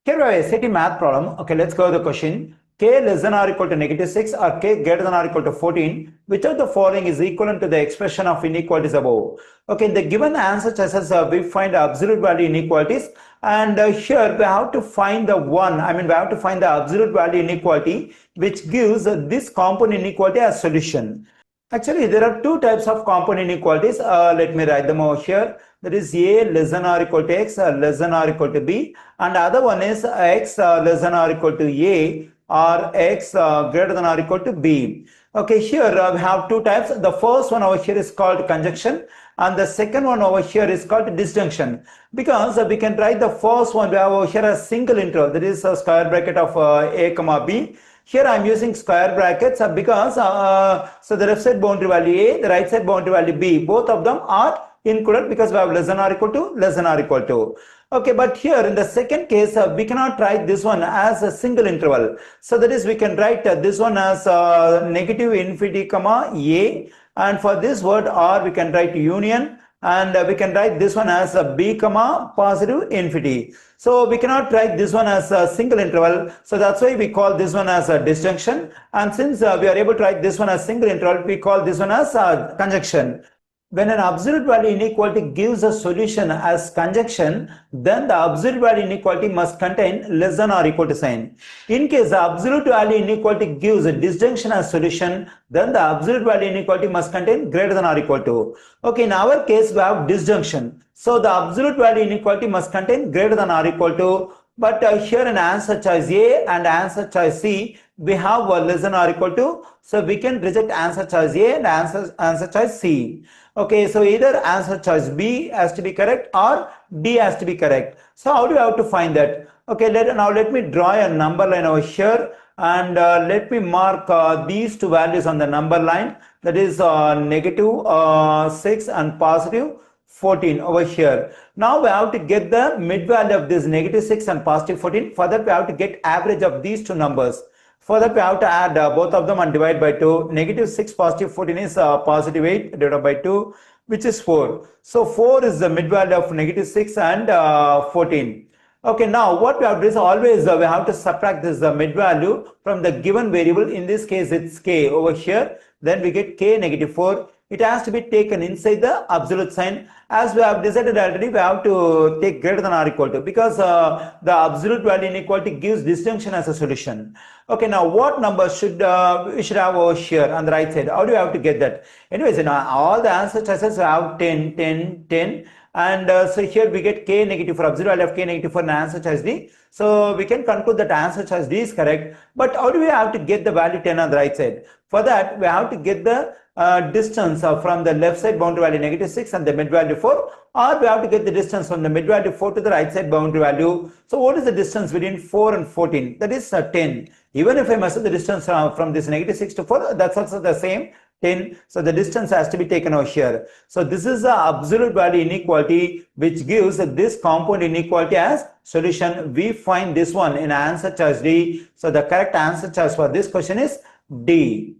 Here we have a SAT math problem. Okay, let's go to the question. K less than or equal to -6 or K greater than or equal to 14. Which of the following is equivalent to the expression of inequalities above? Okay, in the given answer choices, we find absolute value inequalities. And here we have to find the one. We have to find the absolute value inequality which gives this component inequality as solution. Actually, there are two types of component inequalities. Let me write them over here. That is A less than or equal to X less than or equal to B. And the other one is X less than or equal to A or X greater than or equal to B. Okay, here we have two types. The first one over here is called conjunction. And the second one over here is called disjunction. Because we can write the first one, we have over here a single interval. That is a square bracket of A comma B. Here I am using square brackets because so the left side boundary value A, the right side boundary value B, both of them are included because we have less than or equal to, less than or equal to. Okay, but here in the second case, we cannot write this one as a single interval. So that is, we can write this one as negative infinity comma A, and for this word R we can write union, and we can write this one as B comma positive infinity. So we cannot write this one as a single interval. So that's why we call this one as a disjunction. And since we are able to write this one as single interval, we call this one as a conjunction. When an absolute value inequality gives a solution as conjunction, then the absolute value inequality must contain less than or equal to sign. In case the absolute value inequality gives a disjunction as solution, then the absolute value inequality must contain greater than or equal to. Okay, in our case we have disjunction. So the absolute value inequality must contain greater than or equal to. But here in answer choice A and answer choice C, we have less than or equal to. So we can reject answer choice A and answer choice C. Okay, so either answer choice B has to be correct or D has to be correct. So how do we have to find that? Okay, now let me draw a number line over here, and let me mark these two values on the number line. That is negative 6 and positive 14 over here. Now we have to get the mid value of this negative 6 and positive 14. For that we have to get average of these two numbers. For that we have to add both of them and divide by 2. Negative 6 positive 14 is positive 8 divided by 2, which is 4. So 4 is the mid value of negative 6 and 14. Okay, now what we have to do is always we have to subtract this mid value from the given variable. In this case it's K over here. Then we get K negative 4. It has to be taken inside the absolute sign. As we have decided already, we have to take greater than or equal to, because the absolute value inequality gives disjunction as a solution. Okay, now what number should we should have over here on the right side? How do we have to get that? Anyways, all the answer choices we have 10, 10, 10. And so here we get K negative 4, absolute value of K negative 4 in answer choice D. So we can conclude that answer choice D is correct. But how do we have to get the value 10 on the right side? For that, we have to get the distance from the left side boundary value negative 6 and the mid value 4, or we have to get the distance from the mid value 4 to the right side boundary value. So what is the distance between 4 and 14? That is 10. Even if I measure the distance from this negative 6 to 4, that's also the same, 10. So the distance has to be taken over here. So this is the absolute value inequality which gives this component inequality as solution. We find this one in answer choice D. So the correct answer choice for this question is D.